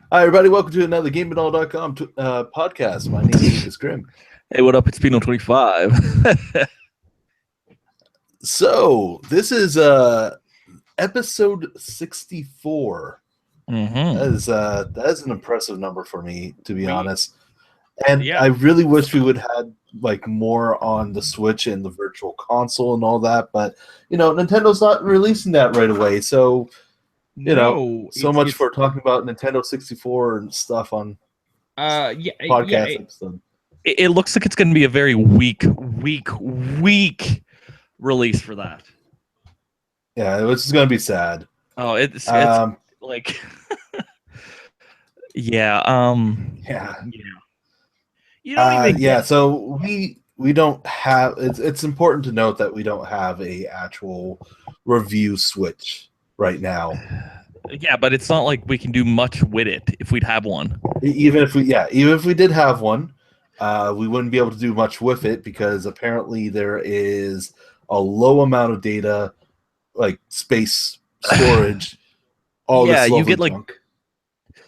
Hi, everybody. Welcome to another GameItAll.com podcast. My name is Lucas Grimm. Hey, what up? It's Pino 25. So, this is episode 64. That is an impressive number for me, to be honest. And I really wish we would have like more on the Switch and the Virtual Console and all that, but Nintendo's not releasing that right away. So, so much for talking about Nintendo 64 and stuff on podcast episode. It looks like it's going to be a very weak release for that. Yeah, which is going to be sad. Oh, it's like, yeah. You don't even get... So we don't have. It's important to note that we don't have a actual review Switch right now. Yeah, but it's not like we can do much with it if we'd have one. Even if we did have one, we wouldn't be able to do much with it because apparently there is a low amount of data, like space storage.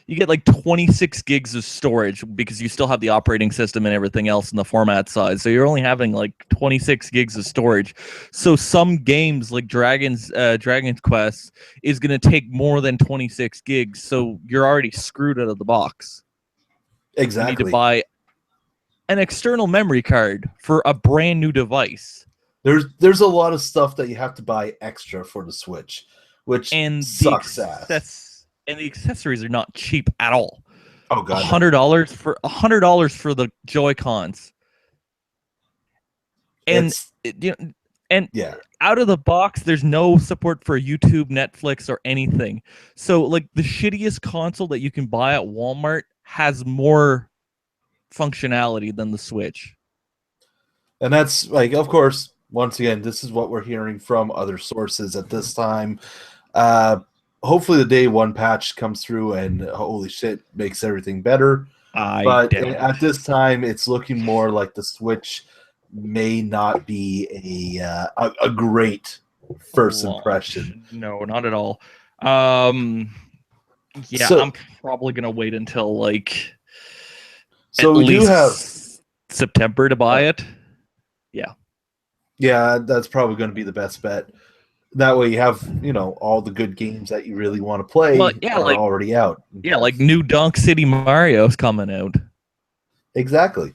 You get like 26 gigs of storage because you still have the operating system and everything else in the format size. So you're only having like 26 gigs of storage. So some games like Dragon's Quest is going to take more than 26 gigs. So you're already screwed out of the box. Exactly. You need to buy an external memory card for a brand new device. There's a lot of stuff that you have to buy extra for the Switch, which sucks ass. And the accessories are not cheap at all. Oh god, $100 for the Joy-Cons, and out of the box, there's no support for YouTube, Netflix, or anything. So, like the shittiest console that you can buy at Walmart has more functionality than the Switch. And that's like, of course, once again, this is what we're hearing from other sources at this time. Hopefully the day one patch comes through and holy shit makes everything better. But at this time, it's looking more like the Switch may not be a great first impression. No, not at all. I'm probably gonna wait until like at least September to buy it. Yeah, that's probably going to be the best bet. That way you have, all the good games that you really want to play are already out. Yeah, like new Donk City Mario's coming out. Exactly.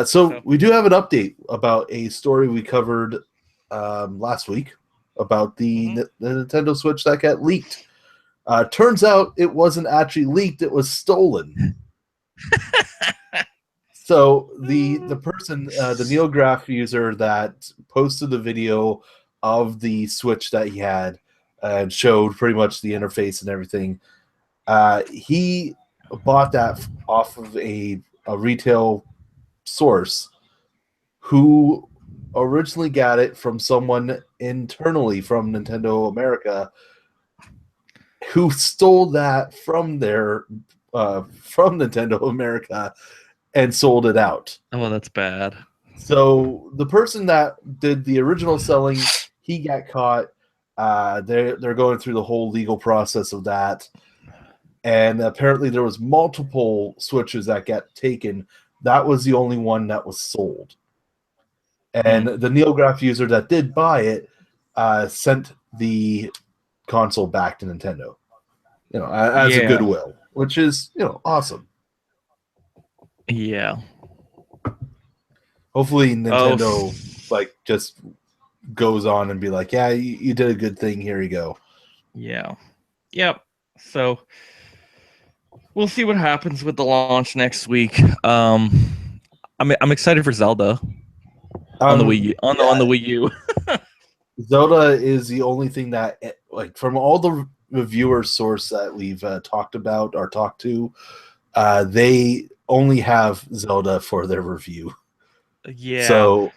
So we do have an update about a story we covered last week about the Nintendo Switch that got leaked. Turns out it wasn't actually leaked, it was stolen. So the person, the NeoGraph user that posted the video of the Switch that he had and showed pretty much the interface and everything, he bought that off of a retail source who originally got it from someone internally from Nintendo America who stole that from their from Nintendo America and sold it out. Oh, that's bad. So the person that did the original selling, he got caught. They're going through the whole legal process of that. And apparently there was multiple Switches that got taken. That was the only one that was sold. And the NeoGraph user that did buy it sent the console back to Nintendo, as a goodwill, which is, awesome. Yeah. Hopefully Nintendo just goes on and be like, yeah, you did a good thing. Here you go. Yeah. Yep. So we'll see what happens with the launch next week. I'm excited for Zelda on the Wii U. On the Wii U. Zelda is the only thing that, from all the reviewer source that we've talked about or talked to, they only have Zelda for their review. Yeah. So,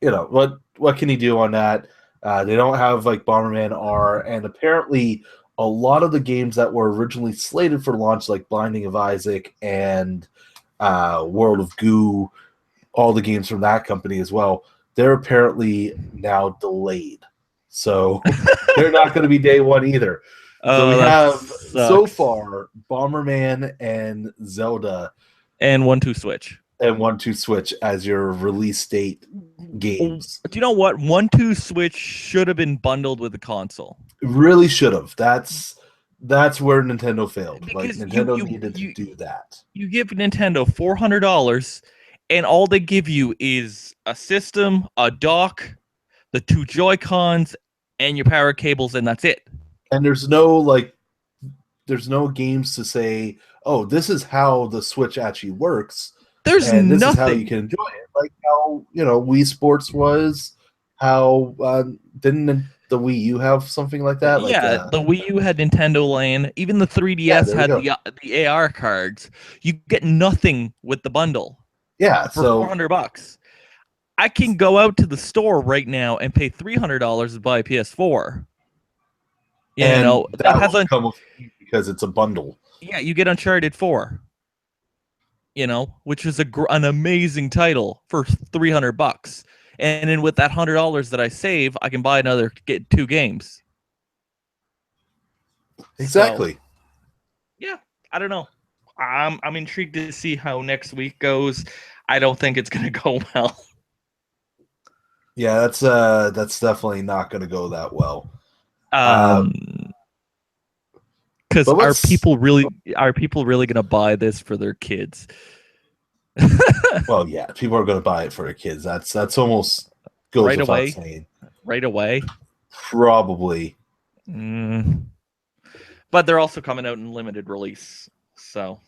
what can you do on that? They don't have Bomberman R, and apparently a lot of the games that were originally slated for launch, like Binding of Isaac and World of Goo, all the games from that company as well, they're apparently now delayed. So they're not going to be day one either. So we Oh, that have so sucks. far Bomberman and Zelda And 1-2 Switch. and 1-2 Switch as your release date Do games. you know what? 1-2 Switch should have been bundled with the console. Really should have. That's where Nintendo failed. Like Because Nintendo needed to do that. you give Nintendo $400 and all they give you is a system, a dock, the two Joy-Cons, and your power cables, and that's it. And there's no games to say, oh, this is how the Switch actually works, There's and this is how you nothing. can enjoy it. Like how Wii Sports was. How didn't the Wii U have something like that? Like Yeah, the Wii U had Nintendo Land. Even the yeah, 3DS there we had go. the AR cards. You get nothing with the bundle Yeah, for so $400. I can go out to the store right now and pay $300 to buy a PS4. and That that has will come with because it's a bundle. yeah, you get Uncharted 4. Which is an amazing title for $300. And then with that $100 that I save, I can buy get 2 games. Exactly. So, yeah, I don't know. I'm intrigued to see how next week goes. I don't think it's gonna go well. Yeah, that's definitely not going to go that well. Because But are let's people really gonna buy this for their kids? Well, yeah, people are going to buy it for their kids. That's almost goes Right without away? saying. Right away? Probably. But they're also coming out in limited release. So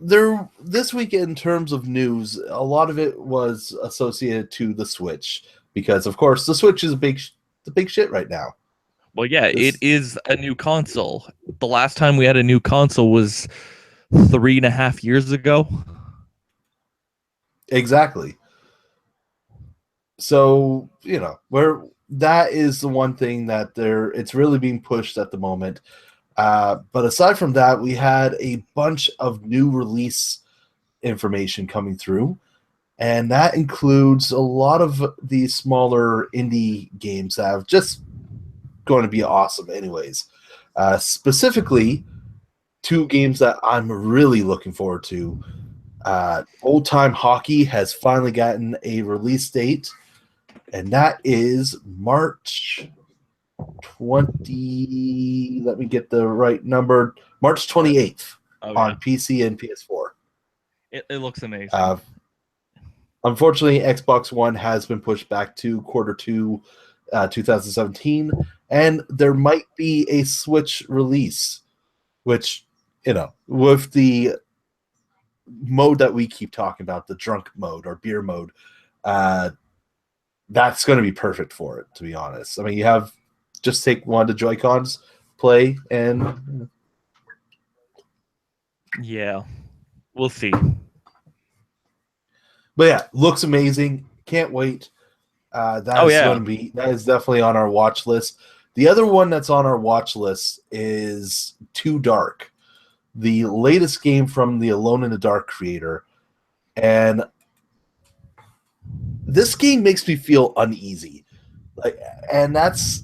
there this week in terms of news, a lot of it was associated to the Switch because of course the Switch is the big shit right now. Well, yeah, it is a new console. The last time we had a new console was 3.5 years ago. Exactly. So, where that is the one thing that it's really being pushed at the moment. But aside from that, we had a bunch of new release information coming through, and that includes a lot of the smaller indie games that are just going to be awesome anyways. Specifically, 2 games that I'm really looking forward to. Old Time Hockey has finally gotten a release date, and that is March 20. Let me get the right number. March 28th on PC and PS4. It looks amazing. Unfortunately, Xbox One has been pushed back to Q2 2017, and there might be a Switch release, which, with the mode that we keep talking about, the drunk mode or beer mode, that's going to be perfect for it, to be honest. I mean, just take one of the Joy-Cons, play, and yeah, we'll see. But yeah, looks amazing. Can't wait. That is definitely on our watch list. The other one that's on our watch list is Too Dark, the latest game from the Alone in the Dark creator. And this game makes me feel uneasy. And that's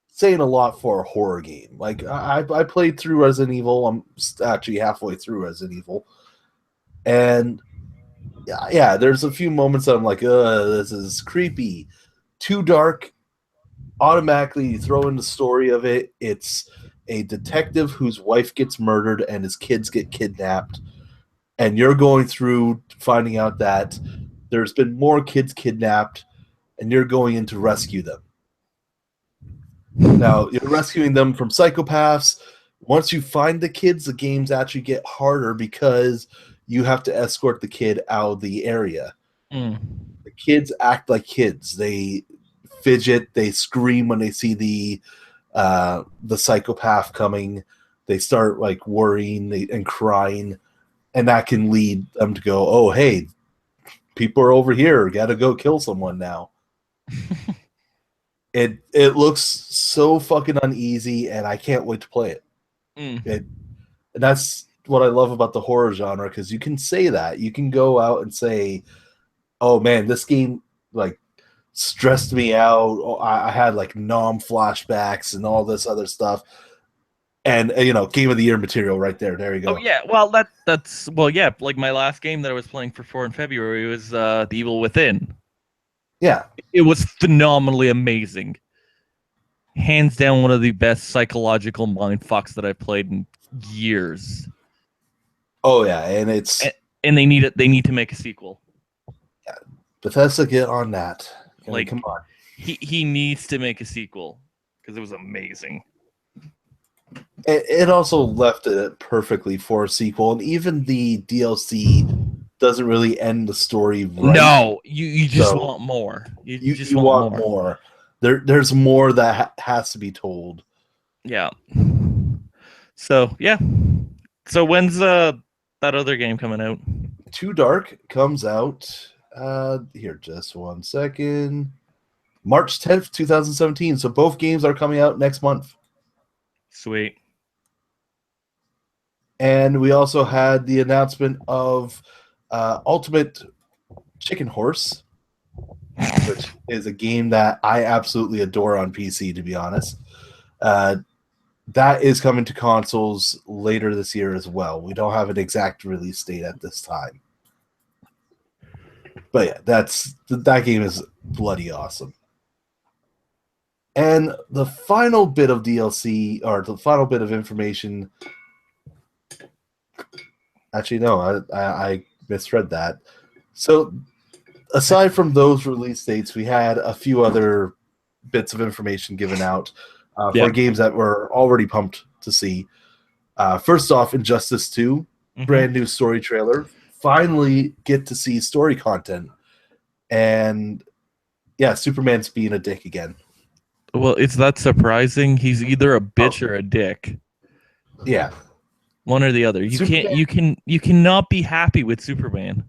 saying a lot for a horror game. Like I played through Resident Evil. I'm actually halfway through Resident Evil. And yeah, there's a few moments that I'm like, this is creepy. Too Dark, automatically you throw in the story of it. It's a detective whose wife gets murdered and his kids get kidnapped. And you're going through finding out that there's been more kids kidnapped, and you're going in to rescue them. Now, you're rescuing them from psychopaths. Once you find the kids, the games actually get harder because you have to escort the kid out of the area. The kids act like kids. They fidget, they scream when they see the psychopath coming. They start like worrying and crying, and that can lead them to go, oh, hey, people are over here. Gotta go kill someone now. It looks so fucking uneasy, and I can't wait to play it. And that's what I love about the horror genre, because you can say that. You can go out and say, oh man, this game, like, stressed me out. I had like nom flashbacks and all this other stuff. And game of the year material right there. There you go. Oh yeah, well yeah. Like my last game that I was playing for 4 in February was The Evil Within. Yeah, it was phenomenally amazing. Hands down, one of the best psychological mind fucks that I've played in years. Oh yeah, and it's and they need it. They need to make a sequel. Yeah, Bethesda, get on that. Like, come on. He needs to make a sequel because it was amazing. It also left it perfectly for a sequel, and even the DLC doesn't really end the story right. No, you just want more. You just want more. There's more that has to be told. Yeah. So yeah. So when's that other game coming out? Too Dark comes out. Here, just 1 second. March 10th, 2017. So both games are coming out next month. Sweet. And we also had the announcement of Ultimate Chicken Horse, which is a game that I absolutely adore on PC, to be honest. That is coming to consoles later this year as well. We don't have an exact release date at this time. But yeah, that game is bloody awesome. And the final bit of DLC, or the final bit of information... Actually, no, I misread that. So, aside from those release dates, we had a few other bits of information given out for games that we're already pumped to see. First off, Injustice 2, brand new story trailer. Finally get to see story content. And yeah, Superman's being a dick again. Well, is that surprising? He's either a bitch or a dick. Yeah. One or the other. You cannot be happy with Superman.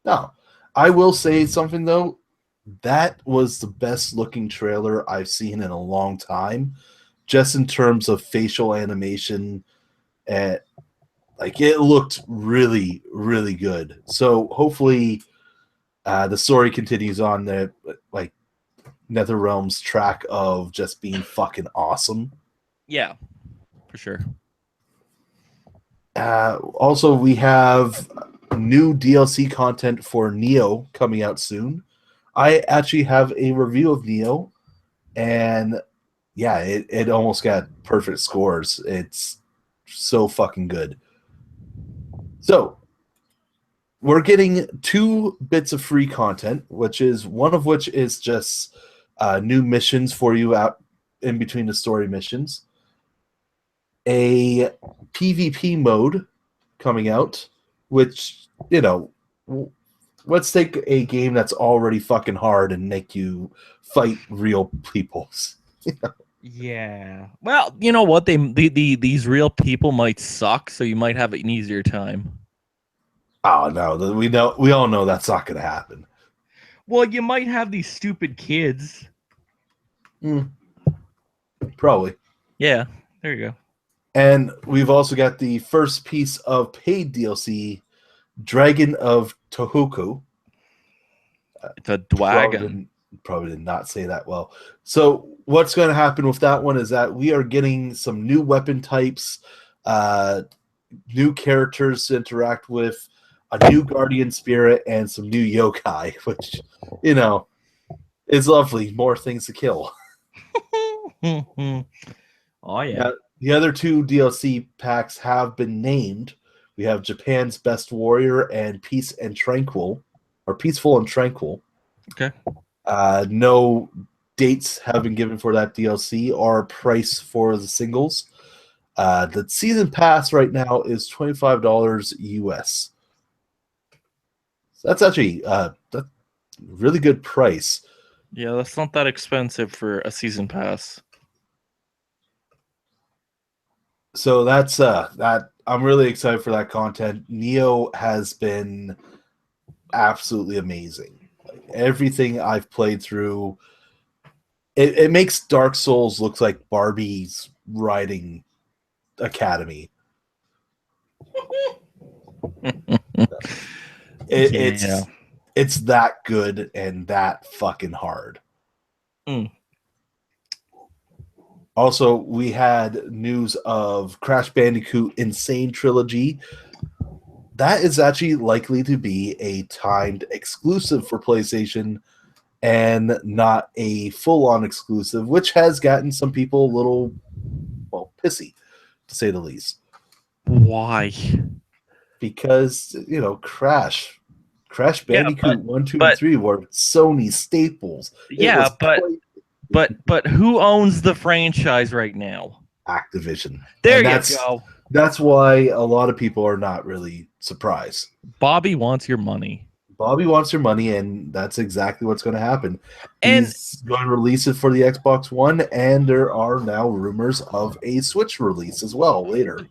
No. I will say something though. That was the best looking trailer I've seen in a long time, just in terms of facial animation. And like, it looked really, really good. So hopefully the story continues on the like NetherRealm's track of just being fucking awesome. Yeah, for sure. Also, we have new DLC content for Neo coming out soon. I actually have a review of Neo, and yeah, it almost got perfect scores. It's so fucking good. So, we're getting 2 bits of free content, one of which is just new missions for you out in between the story missions. A PvP mode coming out, which, let's take a game that's already fucking hard and make you fight real people. Yeah. Well, you know what? These real people might suck, so you might have an easier time. Oh no, we all know that's not going to happen. Well, you might have these stupid kids. Probably. Yeah, there you go. And we've also got the first piece of paid DLC, Dragon of Tohoku. It's a dragon. Probably did not say that well. So what's going to happen with that one is that we are getting some new weapon types, new characters to interact with, a new guardian spirit, and some new yokai, which, is lovely. More things to kill. Oh, yeah. Now, the other 2 DLC packs have been named. We have Japan's Best Warrior and Peaceful and Tranquil. Okay. No dates have been given for that DLC or price for the singles. The season pass right now is $25 US. So that's actually that's a really good price. Yeah, that's not that expensive for a season pass. So that's that. I'm really excited for that content. Neo has been absolutely amazing. Like, everything I've played through, it makes Dark Souls look like Barbie's riding academy. It's It's that good and that fucking hard. Mm. Also, we had news of Crash Bandicoot Insane Trilogy. That is actually likely to be a timed exclusive for PlayStation and not a full-on exclusive, which has gotten some people a little, well, pissy, to say the least. Why? Because, Crash Bandicoot 1, 2, and 3 were Sony staples. Yeah, but who owns the franchise right now? Activision. There you go. That's why a lot of people are not really surprised. Bobby wants your money. Bobby wants your money, and that's exactly what's going to happen. He's going to release it for the Xbox One, and there are now rumors of a Switch release as well later.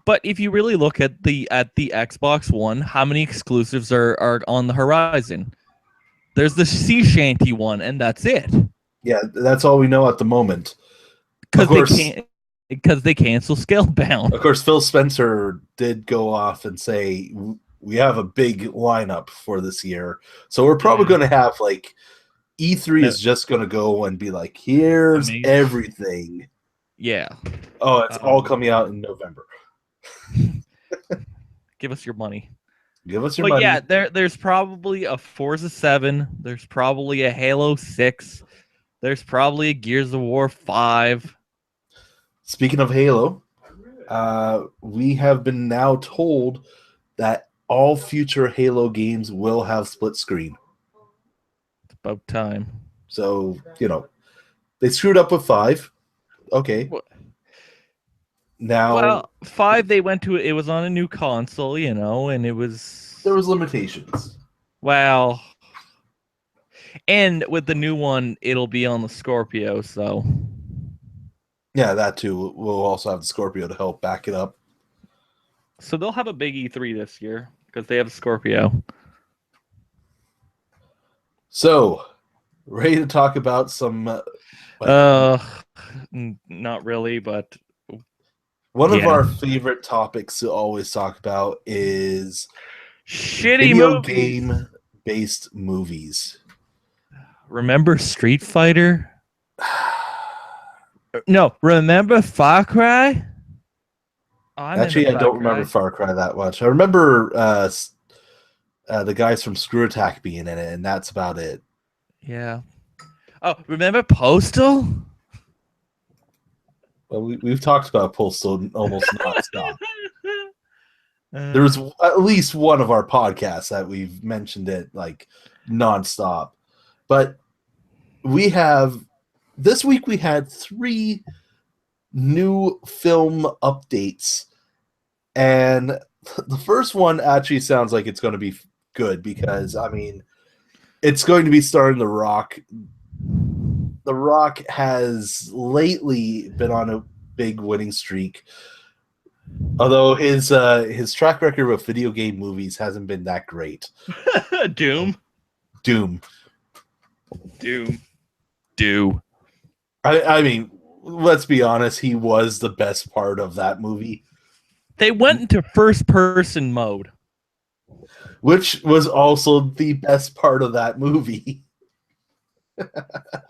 But if you really look at the Xbox One, how many exclusives are on the horizon? There's the sea shanty one, and that's it. Yeah, that's all we know at the moment. Because they cancel Scalebound. Of course, Phil Spencer did go off and say we have a big lineup for this year, so we're probably going to have like E3 is just going to go and be like, here's everything. Yeah. Oh, it's all coming out in November. Give us your money. Give us your money. Yeah, there's probably a Forza 7. There's probably a Halo 6. There's probably a Gears of War 5. Speaking of Halo, we have been now told that all future Halo games will have split screen. It's about time. So, they screwed up with 5. Okay. Now, 5 they went to it was on a new console, and there was limitations. Well, and with the new one, it'll be on the Scorpio, so yeah, that too. We'll also have the Scorpio to help back it up. So they'll have a big E3 this year because they have a Scorpio. So, ready to talk about some? Not really, but one of our favorite topics to always talk about is shitty video game-based movies. Remember Street Fighter? No, remember Far Cry? Actually, I don't remember Far Cry that much. I remember the guys from Screw Attack being in it, and that's about it. Yeah. Oh, remember Postal? Well, we've talked about Postal almost nonstop. There was at least one of our podcasts that we've mentioned it like nonstop. But this week we had 3 new film updates. And the first one actually sounds like it's going to be good because, it's going to be starring The Rock. The Rock has lately been on a big winning streak. Although his track record with video game movies hasn't been that great. Doom. Let's be honest, he was the best part of that movie. They went into first-person mode. Which was also the best part of that movie.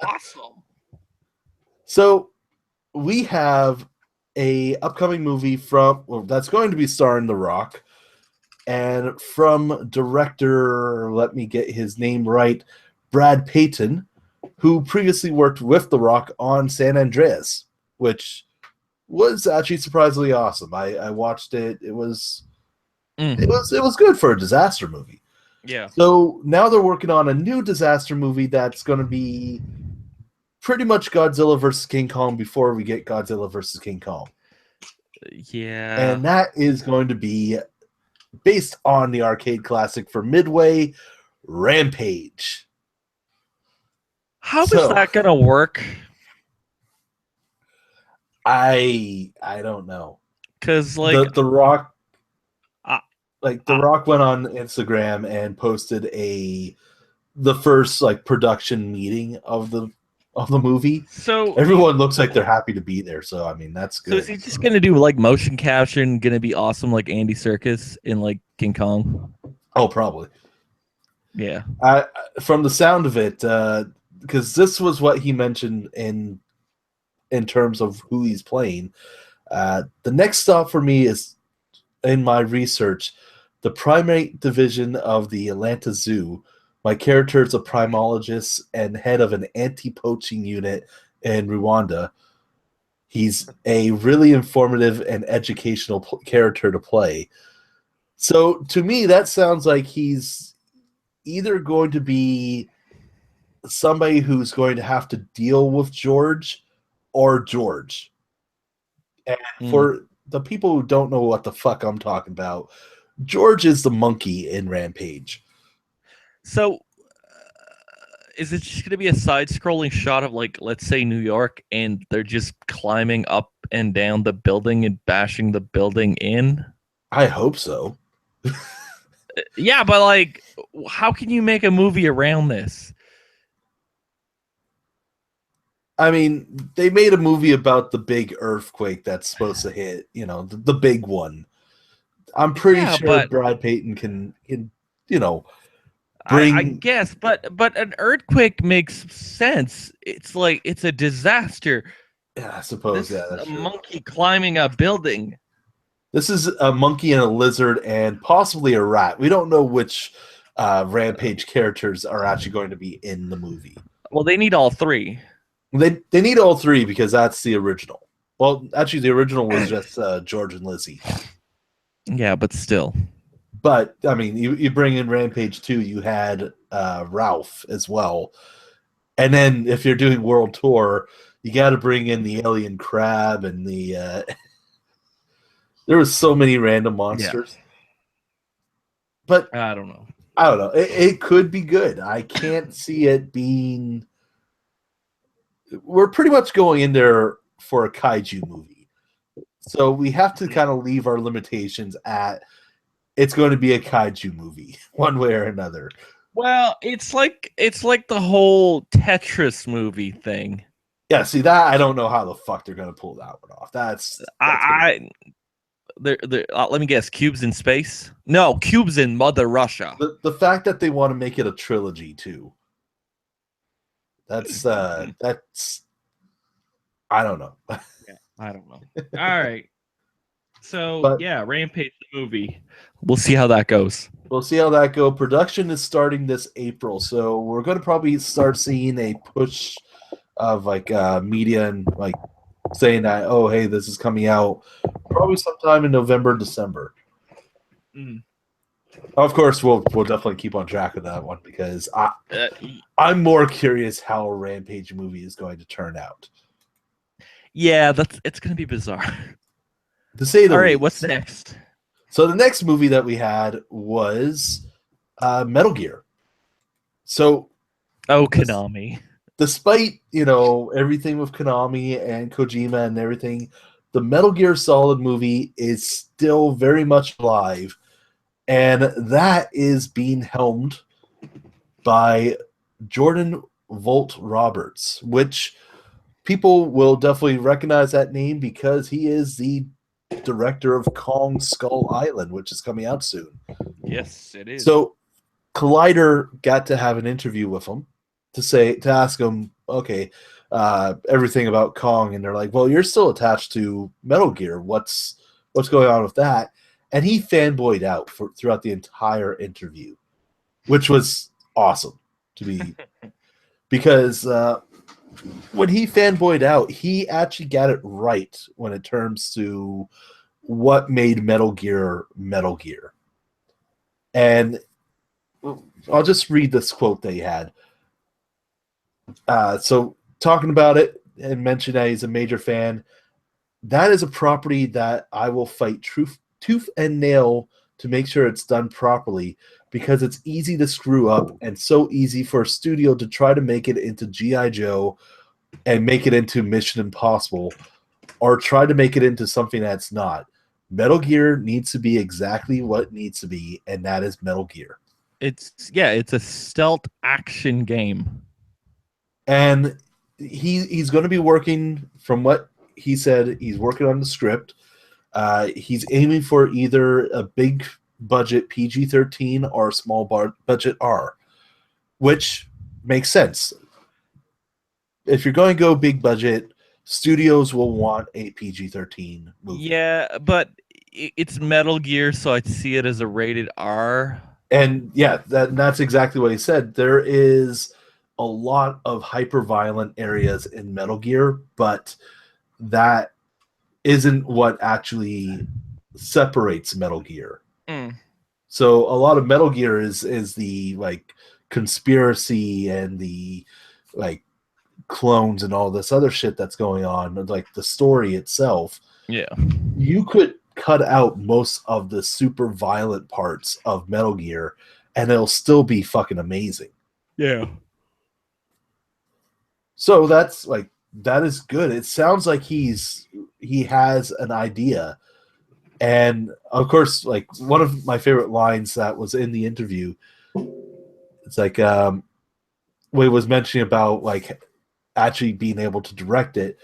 Awesome. So, we have a upcoming movie that's going to be starring The Rock, and from director, let me get his name right, Brad Payton, who previously worked with The Rock on San Andreas, which was actually surprisingly awesome. I watched it. It was good for a disaster movie. Yeah. So now they're working on a new disaster movie that's going to be pretty much Godzilla versus King Kong before we get Godzilla versus King Kong. Yeah. And that is going to be based on the arcade classic for Midway, Rampage. How is that going to work? I don't know. Because like the Rock The Rock went on Instagram and posted the first production meeting of the movie. So everyone looks like they're happy to be there. So that's good. So is he just gonna do motion capture and gonna be awesome like Andy Serkis in King Kong? Oh, probably. Yeah. From the sound of it, because this was what he mentioned in terms of who he's playing. The next stop for me is, in my research, the primate division of the Atlanta Zoo. My character is a primatologist and head of an anti-poaching unit in Rwanda. He's a really informative and educational character to play. So to me, that sounds like he's either going to be somebody who's going to have to deal with George or George. And for the people who don't know what the fuck I'm talking about, George is the monkey in Rampage. So, is it just going to be a side-scrolling shot of, like, let's say New York, and they're just climbing up and down the building and bashing the building in? I hope so. Yeah, but, like, how can you make a movie around this? I mean, they made a movie about the big earthquake that's supposed to hit, the big one. I'm pretty sure but Brad Payton can I bring. guess, but an earthquake makes sense. It's like it's a disaster. Yeah, I suppose. This Yeah, is that's a true. monkey climbing a building. This is a monkey and a lizard and possibly a rat. We don't know which Rampage characters are actually going to be in the movie. Well, they need all three. They need all three because that's the original. Well, actually, the original was just George and Lizzie. Yeah, but still. But, I mean, you bring in Rampage 2, you had Ralph as well. And then if you're doing World Tour, you got to bring in the alien crab and the... there was so many random monsters. Yeah. But I don't know. It could be good. I can't see it being... We're pretty much going in there for a kaiju movie. So we have to kind of leave our limitations at it's going to be a kaiju movie, one way or another. Well, it's like the whole Tetris movie thing. Yeah, see that I don't know how the fuck they're going to pull that one off. Let me guess. Cubes in space? No, cubes in Mother Russia. The fact that they want to make it a trilogy too. That's I don't know. Yeah, I don't know. All right. So yeah, Rampage the movie. We'll see how that goes. We'll see how that goes. Production is starting this April, so we're going to probably start seeing a push of like media and like saying that, oh hey, this is coming out probably sometime in November, December. Of course, we'll definitely keep on track of that one because I'm more curious how a Rampage movie is going to turn out. Yeah, it's going to be bizarre. To say the All right, least. what's next? So the next movie that we had was Metal Gear. So, Konami. Despite everything with Konami and Kojima and everything, the Metal Gear Solid movie is still very much alive. And that is being helmed by Jordan Vogt Roberts, which people will definitely recognize that name because he is the director of Kong Skull Island, which is coming out soon. Yes, it is. So Collider got to have an interview with him to ask him, okay, everything about Kong, and they're like, well, you're still attached to Metal Gear. What's going on with that? And he fanboyed out throughout the entire interview, which was awesome to be because when he fanboyed out, he actually got it right when it comes to what made Metal Gear Metal Gear. And I'll just read this quote that he had. So talking about it and mentioned that he's a major fan, that is a property that I will fight tooth and nail to make sure it's done properly because it's easy to screw up and so easy for a studio to try to make it into G.I. Joe and make it into Mission Impossible or try to make it into something that's not. Metal Gear needs to be exactly what it needs to be, and that is Metal Gear. It's a stealth action game. And he's going to be working, from what he said, he's working on the script. He's aiming for either a big budget PG-13 or a small budget R. which makes sense. If you're going to go big budget, studios will want a PG-13 movie. Yeah, but it's Metal Gear, so I'd see it as a rated R. And yeah, that's exactly what he said. There is a lot of hyper-violent areas in Metal Gear, but that isn't what actually separates Metal Gear. So a lot of Metal Gear is the like conspiracy and the like clones and all this other shit that's going on, like the story itself. Yeah. You could cut out most of the super violent parts of Metal Gear and it'll still be fucking amazing. Yeah. So that's like, that is good. It sounds like he has an idea. And of course, like one of my favorite lines that was in the interview, it's like when he was mentioning about like actually being able to direct it.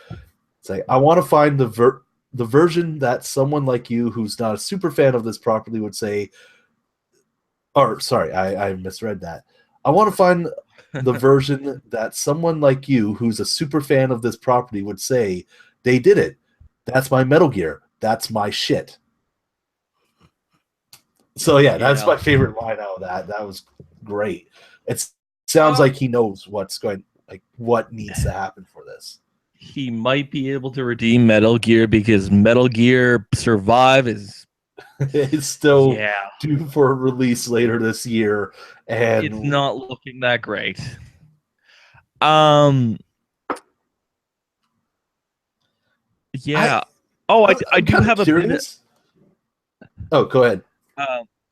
It's like, I want to find the version that someone like you who's not a super fan of this property would say, or sorry, I misread that. I want to find the version that someone like you who's a super fan of this property would say, they did it. That's my Metal Gear. That's my shit. So yeah, that's my favorite line out of that. That was great. It sounds like he knows what's going, like what needs to happen for this. He might be able to redeem Metal Gear because Metal Gear Survive is it's still due for release later this year, and it's not looking that great. Yeah. I do have curious. Oh, go ahead.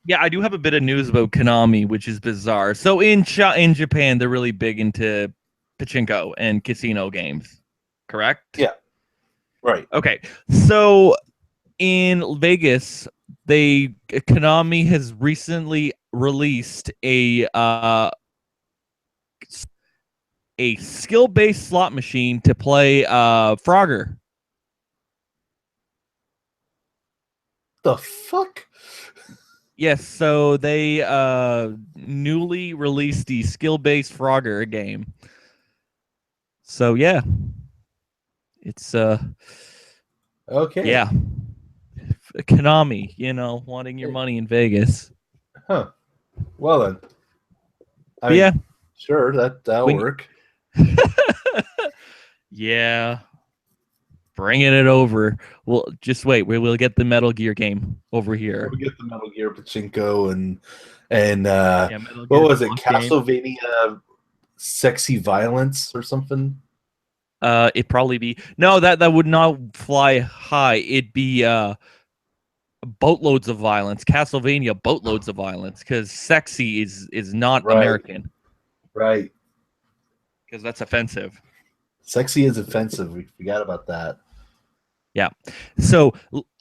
Yeah, I do have a bit of news about Konami, which is bizarre. So in Japan, they're really big into pachinko and casino games, correct? Yeah. Right. Okay. So in Vegas, Konami has recently released a skill-based slot machine to play Frogger. The fuck? Yes, so they newly released the skill-based Frogger game. So yeah. It's okay. Yeah. Konami, wanting your money in Vegas. Huh. Well then. I mean, yeah. Sure, that'll work. Yeah. Bringing it over. Well, just wait. We'll get the Metal Gear game over here. We'll get the Metal Gear pachinko and what was it? Castlevania Sexy Violence or something? It'd probably be that would not fly high. It'd be boatloads of violence. Castlevania boatloads of violence because sexy is not American. Right. Because that's offensive. Sexy is offensive. We forgot about that. Yeah. So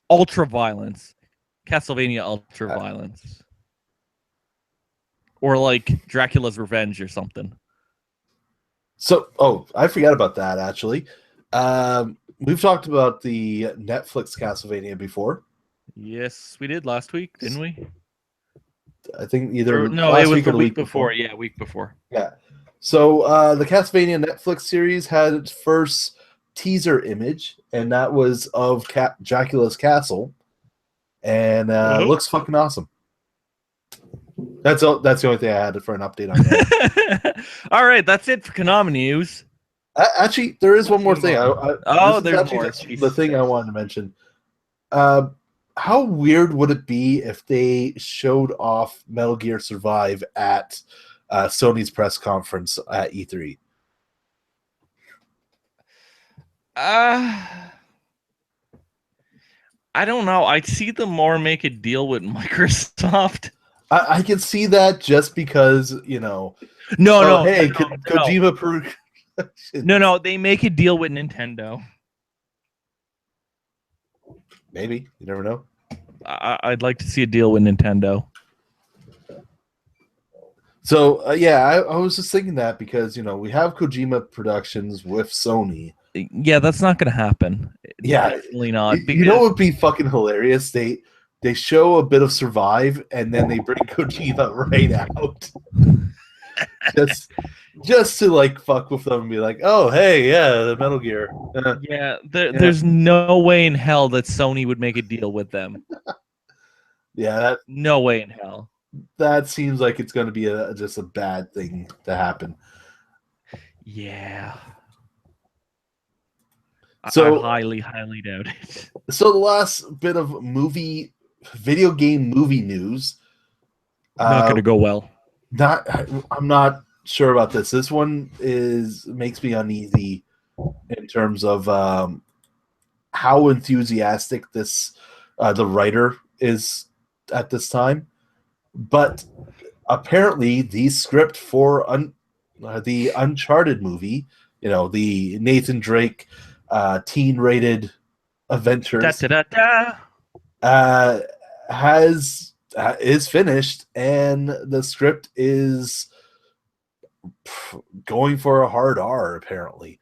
ultra violence. Castlevania ultra violence. Or like Dracula's Revenge or something. So, I forgot about that actually. We've talked about the Netflix Castlevania before. Yes, we did last week, didn't we? I think either it was the week before. Yeah, week before. Yeah. So the Castlevania Netflix series had its first teaser image, and that was of Dracula's castle, and looks fucking awesome. That's the only thing I had for an update on that. All right, that's it for Konami news. Actually, there is one more thing. There's more. The thing I wanted to mention. How weird would it be if they showed off Metal Gear Survive at Sony's press conference at E3? I don't know. I'd see them more make a deal with Microsoft. I can see that just because, No. Hey, Kojima Production. No, they make a deal with Nintendo. Maybe. You never know. I'd like to see a deal with Nintendo. So, I was just thinking that because, we have Kojima Productions with Sony. Yeah, that's not going to happen. Yeah. Definitely not. You know what would be fucking hilarious? They show a bit of Survive, and then they bring Kojima right out. just to like fuck with them and be like, oh hey, yeah, the Metal Gear. Yeah, Yeah. there's no way in hell that Sony would make a deal with them. Yeah, No way in hell. that seems like it's going to be just a bad thing to happen. Yeah. I So, highly, highly doubt it. so the last bit of video game movie news. Not going to go well. I'm not sure about this. This one makes me uneasy in terms of how enthusiastic the writer is at this time. But apparently, the script for the Uncharted movie, the Nathan Drake teen-rated adventures, Da, da, da, da. uh, is finished, and the script is going for a hard R. Apparently,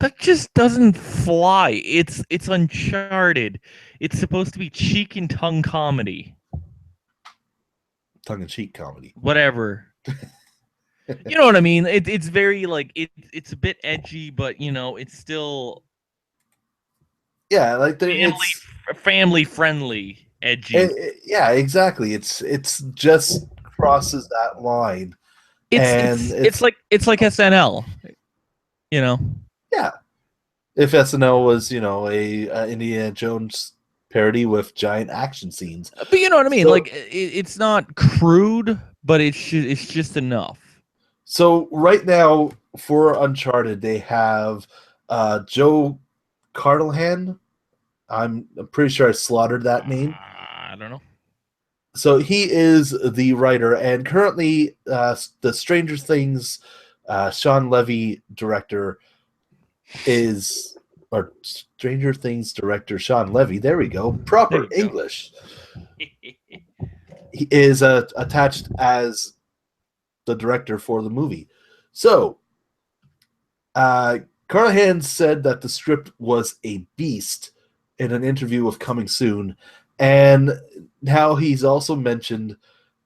That just doesn't fly. It's Uncharted. It's supposed to be cheek and tongue comedy. tongue-in-cheek comedy. Whatever. You know what I mean? It's very like it's a bit edgy, but it's still Yeah, family friendly edgy. yeah, exactly. It's just crosses that line, and It's like SNL. Yeah. If SNL was, a Indiana Jones parody with giant action scenes. But you know what I mean? So, Like it's not crude, but it's just enough. So right now for Uncharted, they have Joe Cardelhan. I'm pretty sure I slaughtered that name. I don't know. So he is the writer, and currently the Stranger Things Sean Levy director or Stranger Things director Sean Levy. There we go. Proper English. He is attached as the director for the movie. So, Carnahan said that the script was a beast in an interview with Coming Soon, and now he's also mentioned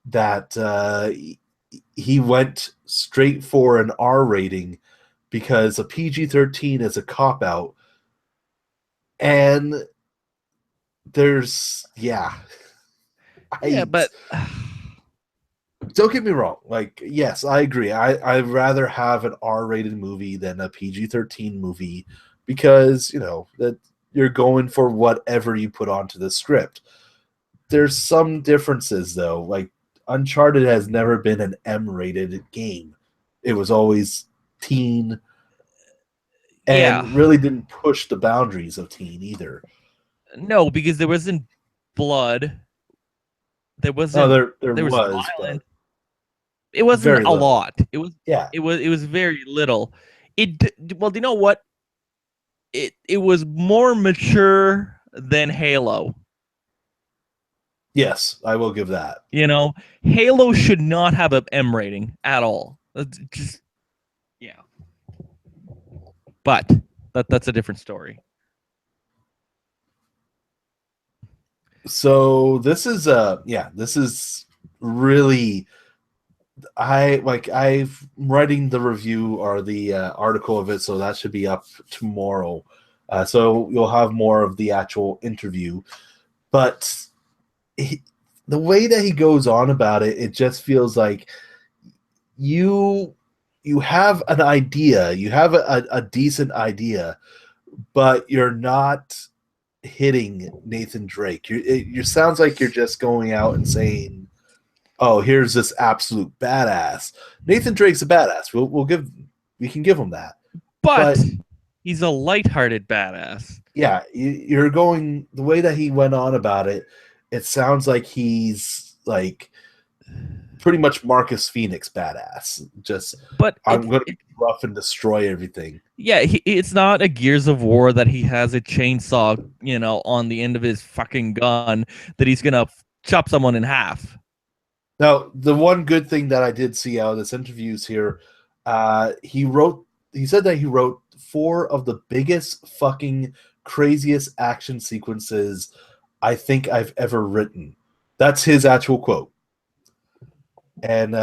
that he went straight for an R rating because a PG-13 is a cop-out. And there's, but don't get me wrong. Like, yes, I agree. I'd rather have an R-rated movie than a PG-13 movie because, that you're going for whatever you put onto the script. There's some differences, though. Like, Uncharted has never been an M-rated game. It was always teen and really didn't push the boundaries of teen either. No, because there wasn't blood. There wasn't. Oh, there was violence. It wasn't a lot. It was. Yeah. It was very little. Well, do you know what? It was more mature than Halo. Yes, I will give that. Halo should not have an M rating at all. Just but that's a different story. So this is really, I'm writing the review or the article of it, so that should be up tomorrow. So you'll have more of the actual interview, but the way that he goes on about it, it just feels like you have an idea, you have a decent idea, but you're not hitting Nathan Drake. You sounds like you're just going out and saying, "Oh, here's this absolute badass." Nathan Drake's a badass. We can give him that. But he's a lighthearted badass. Yeah, you're going the way that he went on about it. It sounds like he's like pretty much Marcus Phoenix badass. I'm going to be rough and destroy everything. Yeah, it's not a Gears of War that he has a chainsaw, on the end of his fucking gun that he's going to chop someone in half. Now, the one good thing that I did see out of this interview is here, he said that he wrote 4 of the biggest fucking craziest action sequences I think I've ever written. That's his actual quote. And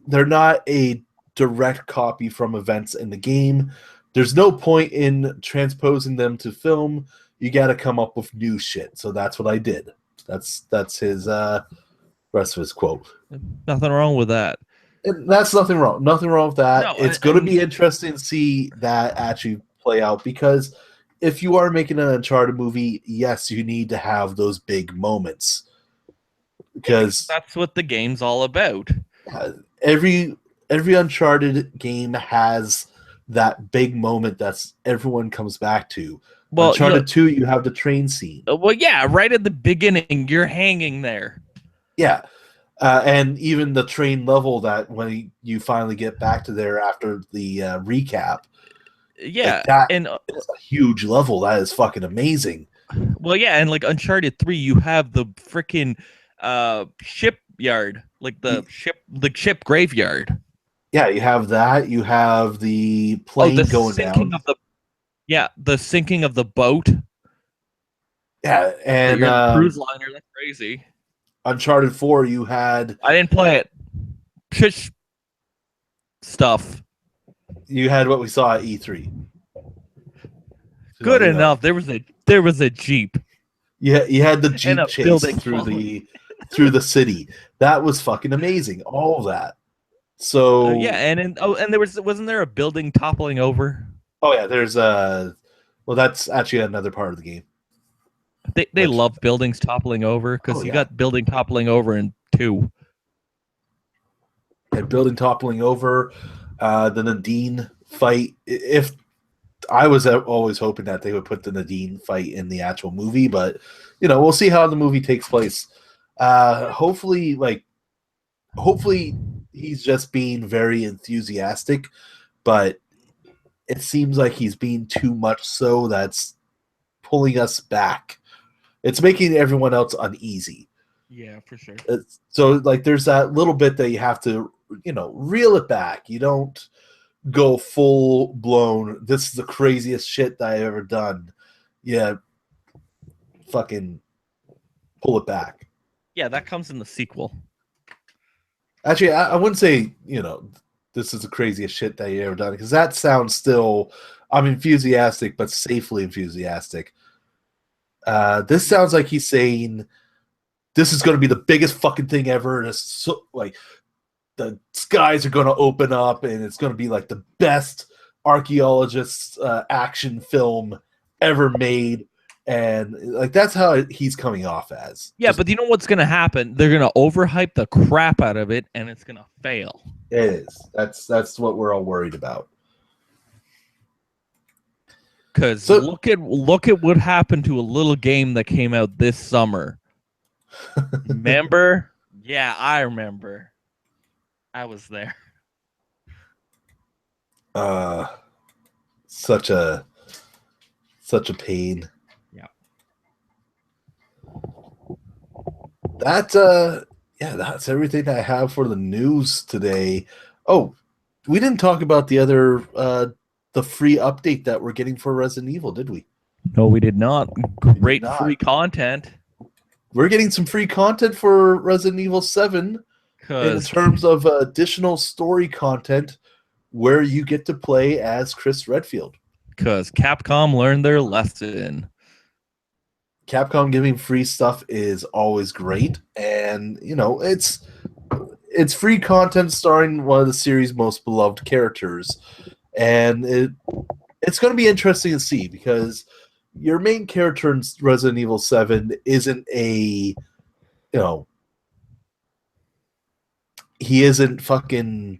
they're not a direct copy from events in the game. There's no point in transposing them to film. You got to come up with new shit. So that's what I did. That's his rest of his quote. Nothing wrong with that. And that's nothing wrong. Nothing wrong with that. No, It's going to be interesting to see that actually play out, because if you are making an Uncharted movie, yes, you need to have those big moments, because that's what the game's all about. Every Uncharted game has that big moment that's everyone comes back to. Well, Uncharted 2, you have the train scene. Well, yeah, right at the beginning, you're hanging there. Yeah. And even the train level, that when you finally get back to there after the recap. Yeah. Like that is a huge level. That is fucking amazing. Well, yeah, and like Uncharted 3, you have the freaking shipyard, like the ship graveyard. Yeah, you have that. You have the plane going down. The sinking of the boat. Yeah, and cruise liner. That's crazy. Uncharted 4, you had. I didn't play it. Shish stuff. You had what we saw at E3. Good enough. There was a Jeep. Yeah, you had the Jeep chase through the city. That was fucking amazing. All of that. So yeah, and wasn't there a building toppling over? Oh yeah, there's well, that's actually another part of the game. They love buildings toppling over, because you got building toppling over in 2. And building toppling over, the Nadine fight. If I was always hoping that they would put the Nadine fight in the actual movie, but we'll see how the movie takes place. Hopefully he's just being very enthusiastic, but it seems like he's being too much so that's pulling us back. It's making everyone else uneasy. Yeah, for sure. So like there's that little bit that you have to, reel it back. You don't go full blown, this is the craziest shit that I've ever done. Yeah, fucking pull it back. Yeah, that comes in the sequel. Actually, I wouldn't say, this is the craziest shit that you've ever done, because that sounds still, I'm enthusiastic, but safely enthusiastic. This sounds like he's saying, this is going to be the biggest fucking thing ever, and it's so, like, the skies are going to open up, and it's going to be like the best archaeologist action film ever made. And like that's how he's coming off as. Yeah, but you know what's going to happen? They're going to overhype the crap out of it, and it's going to fail. It is. That's what we're all worried about. Because look at what happened to a little game that came out this summer. Remember? Yeah, I remember. I was there. Such a pain. That's everything I have for the news today. Oh, we didn't talk about the other the free update that we're getting for Resident Evil, did we? No, we did not. Great free content. We're getting some free content for Resident Evil 7 in terms of additional story content where you get to play as Chris Redfield. Because Capcom learned their lesson. Capcom giving free stuff is always great, and it's free content starring one of the series' most beloved characters, and it's going to be interesting to see, because your main character in Resident Evil 7 isn't he isn't fucking,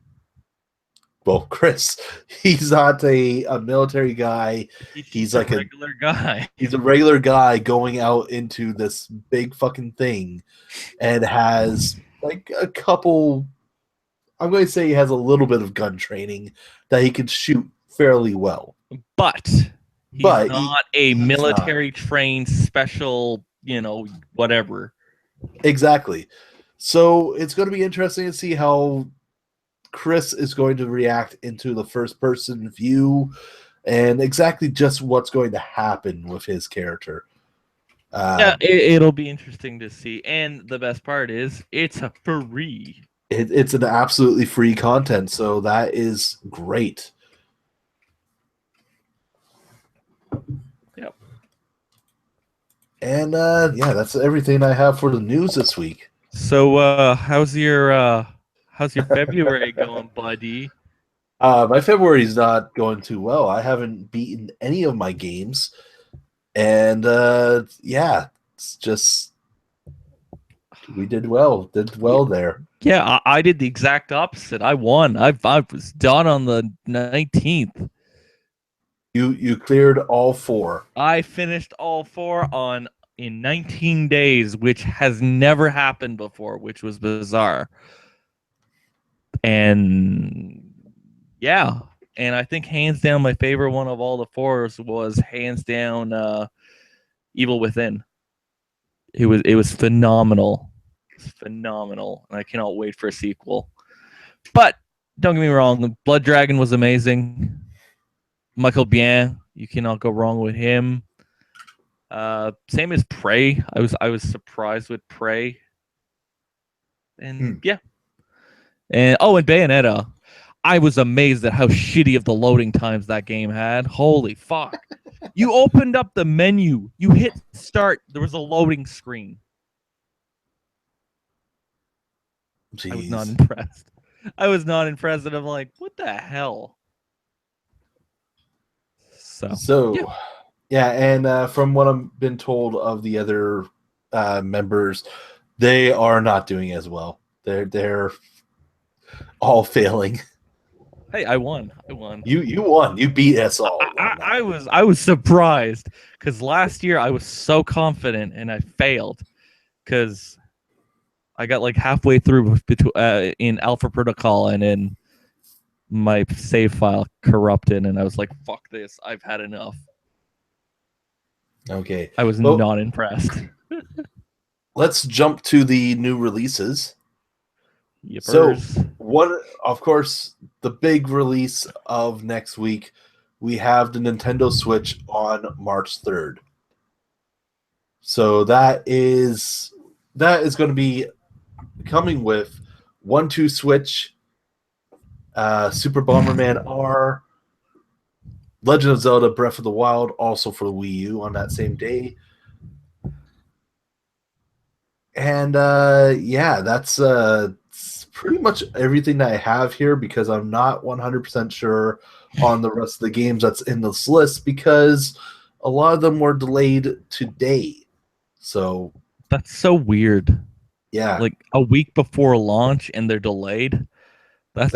well, Chris. He's not a military guy. He's like a regular guy. He's a regular guy going out into this big fucking thing, and has like a couple. I'm going to say he has a little bit of gun training that he can shoot fairly well. But he's not a military trained special, whatever. Exactly. So it's going to be interesting to see how Chris is going to react into the first person view, and exactly just what's going to happen with his character. Yeah, it'll be interesting to see. And the best part is it's free. it's an absolutely free content, so that is great. Yep. And yeah, that's everything I have for the news this week. So how's your February going, buddy? My February is not going too well. I haven't beaten any of my games, and yeah, it's just we did well there. Yeah, I did the exact opposite. I won. I was done on the 19th. You cleared all 4. I finished all 4 in 19 days, which has never happened before, which was bizarre. And yeah, and I think hands down my favorite one of all the 4s was hands down Evil Within. It was phenomenal. It's phenomenal, and I cannot wait for a sequel. But don't get me wrong, Blood Dragon was amazing. Michael Biehn, you cannot go wrong with him. Same as Prey. I was surprised with Prey. And yeah. And Bayonetta. I was amazed at how shitty of the loading times that game had. Holy fuck. You opened up the menu, you hit start, there was a loading screen. Jeez. I was not impressed. I was not impressed, and I'm like, what the hell? So yeah, and from what I've been told of the other members, they are not doing as well. They're all failing. Hey, I won. You won. You beat us all. I was surprised because last year I was so confident and I failed because I got like halfway through in Alpha Protocol, and then my save file corrupted, and I was like, "Fuck this! I've had enough." Okay, I was not impressed. Let's jump to the new releases. Yippers. So, of course, the big release of next week, we have the Nintendo Switch on March 3rd. So that is going to be coming with 1-2 Switch, Super Bomberman R, Legend of Zelda Breath of the Wild, also for the Wii U on that same day. And yeah, that's pretty much everything that I have here, because I'm not 100% sure on the rest of the games that's in this list, because a lot of them were delayed today. So that's so weird. Yeah, like a week before launch and they're delayed. That's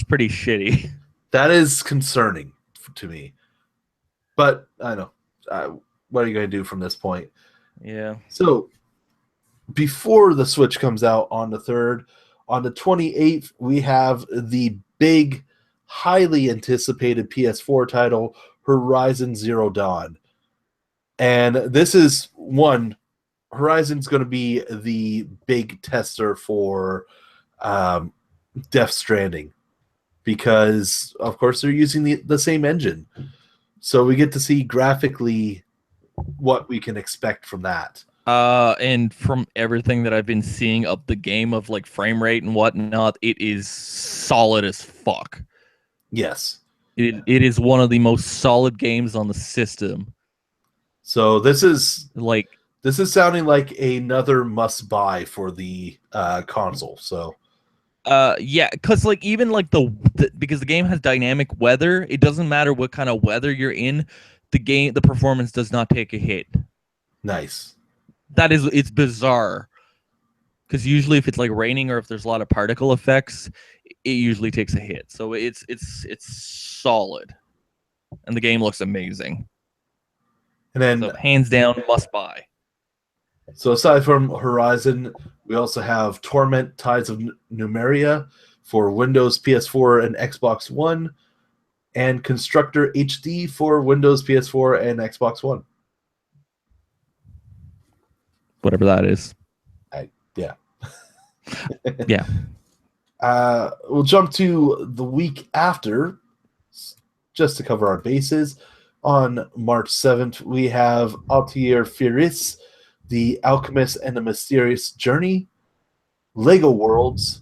pretty shitty. That is concerning to me. But I know. What are you going to do from this point? Yeah. So before the Switch comes out on the 3rd, on the 28th, we have the big, highly anticipated PS4 title, Horizon Zero Dawn. And this is Horizon's going to be the big tester for Death Stranding, because, of course, they're using the same engine. So we get to see graphically what we can expect from that. And from everything that I've been seeing of the game, of like frame rate and whatnot, it is solid as fuck. Yes. It is one of the most solid games on the system. So this is sounding like another must buy for the console. So yeah, because like even like because the game has dynamic weather, it doesn't matter what kind of weather you're in, the performance does not take a hit. Nice. It's bizarre, because usually if it's like raining or if there's a lot of particle effects, it usually takes a hit. So it's solid, and the game looks amazing. And then, so hands down, must buy. So aside from Horizon, we also have Torment: Tides of Numeria for Windows, PS4, and Xbox One, and Constructor HD for Windows, PS4, and Xbox One. Whatever that is. Yeah. Yeah. We'll jump to the week after, just to cover our bases. On March 7th, we have Altair Firis, The Alchemist and the Mysterious Journey, Lego Worlds,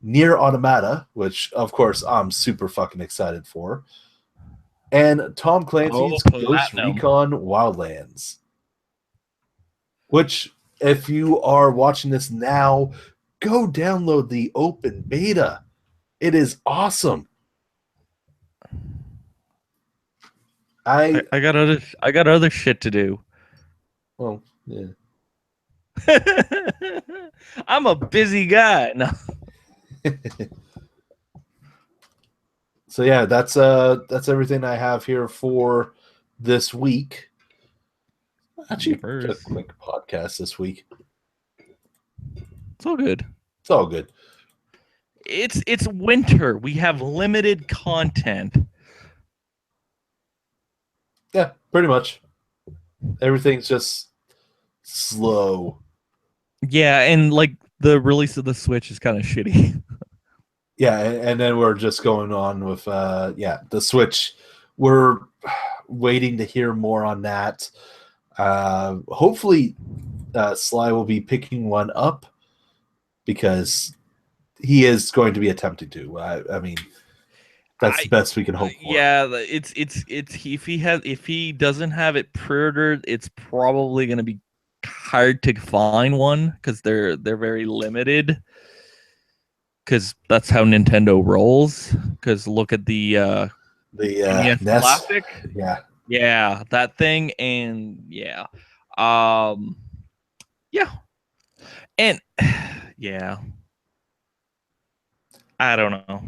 Near Automata, which of course I'm super fucking excited for, and Tom Clancy's Ghost Platinum. Recon Wildlands. Which, if you are watching this now, go download the open beta. It is awesome. I got other shit to do. Well, yeah. I'm a busy guy. No. So yeah, that's everything I have here for this week. Actually, a quick podcast this week. It's all good. It's all good. It's winter. We have limited content. Yeah, pretty much. Everything's just slow. Yeah, and like the release of the Switch is kind of shitty. Yeah, and then we're just going on with the Switch. We're waiting to hear more on that. Hopefully, Sly will be picking one up because he is going to be attempting to. I mean, that's the best we can hope for. Yeah, it's if he doesn't have it pre-ordered, it's probably going to be hard to find one because they're very limited. Because that's how Nintendo rolls. Because look at the NES NES. Classic. Yeah, that thing, and yeah, and yeah. I don't know.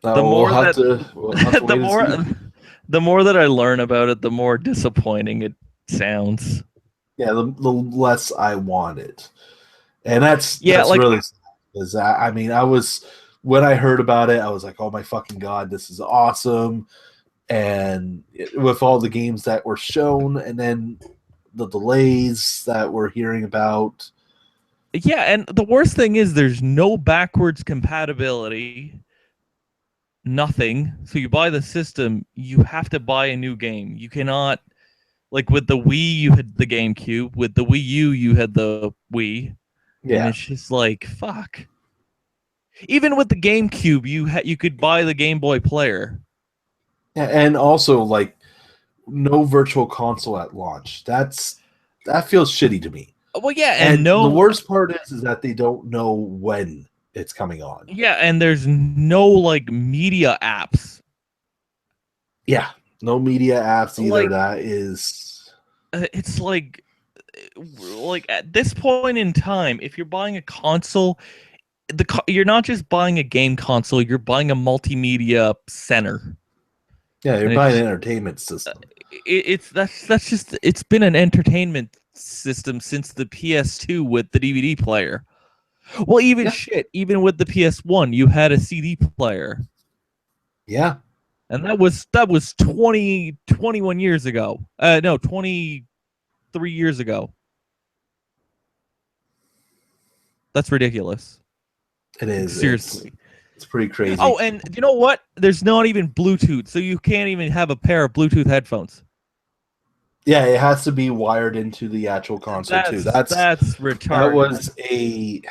The more that I learn about it, the more disappointing it sounds. Yeah, the less I want it, and that's really. Is that, I mean, when I heard about it, I was like, oh my fucking god, this is awesome. And with all the games that were shown and then the delays that we're hearing about. Yeah, and the worst thing is there's no backwards compatibility. Nothing. So you buy the system, you have to buy a new game. You cannot, like with the Wii, you had the GameCube. With the Wii U, you had the Wii. Yeah. And it's just like, fuck. Even with the GameCube, you could buy the Game Boy Player. Yeah, and also like no virtual console at launch. That feels shitty to me. Well, yeah, and the worst part is that they don't know when it's coming on. Yeah, and there's no like media apps. Yeah, no media apps either. Like, that is, it's like at this point in time, if you're buying a console, you're not just buying a game console, you're buying a multimedia center. Yeah, you're buying an entertainment system. It's been an entertainment system since the PS2 with the DVD player. Well, even with the PS1, you had a CD player. Yeah. And that was 21 years ago. No, 23 years ago. That's ridiculous. It is. Seriously. It's pretty crazy. Oh, and you know what? There's not even Bluetooth, so you can't even have a pair of Bluetooth headphones. Yeah, it has to be wired into the actual console too. That's retarded. That was a.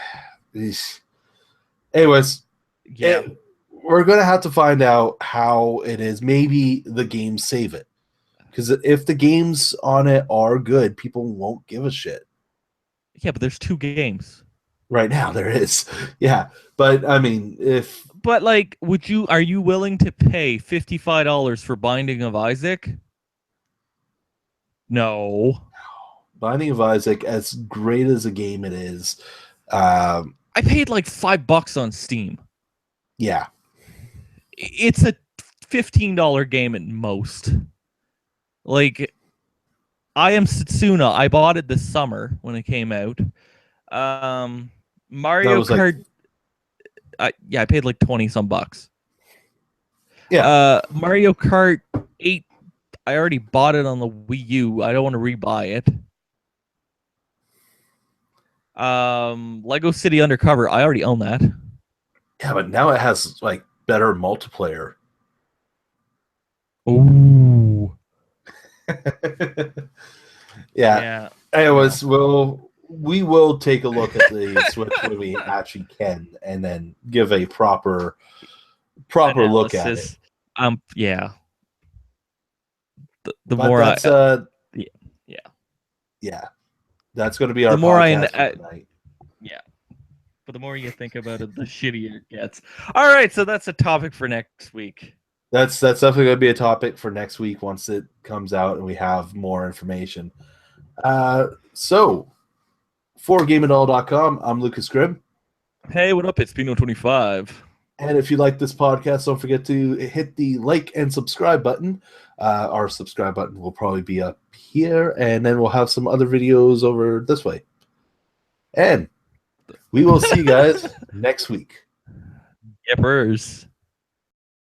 Anyways, yeah, we're gonna have to find out how it is. Maybe the games save it, because if the games on it are good, people won't give a shit. Yeah, but there's 2 games right now. There is, yeah, but I mean, but like, are you willing to pay $55 for Binding of Isaac? No. Binding of Isaac, as great as a game it is, I paid like $5 on Steam. Yeah. It's a $15 game at most. Like, I Am Setsuna, I bought it this summer when it came out. Mario Kart, I paid like 20 some bucks. Yeah. Mario Kart 8, I already bought it on the Wii U. I don't want to rebuy it. Lego City Undercover, I already own that. Yeah, but now it has like better multiplayer. Ooh. Yeah. Anyways, we'll we will take a look at the Switch when we actually can, and then give a proper look at it. Yeah. The But more that's yeah. That's going to be our The more podcast for tonight. Yeah. But the more you think about it, the shittier it gets. All right, so that's a topic for next week. That's definitely going to be a topic for next week once it comes out and we have more information. So, for GameItAll.com, I'm Lucas Grimm. Hey, what up? It's Pino25. And if you like this podcast, don't forget to hit the like and subscribe button. Our subscribe button will probably be up here, and then we'll have some other videos over this way. And we will see you guys next week. Yippers.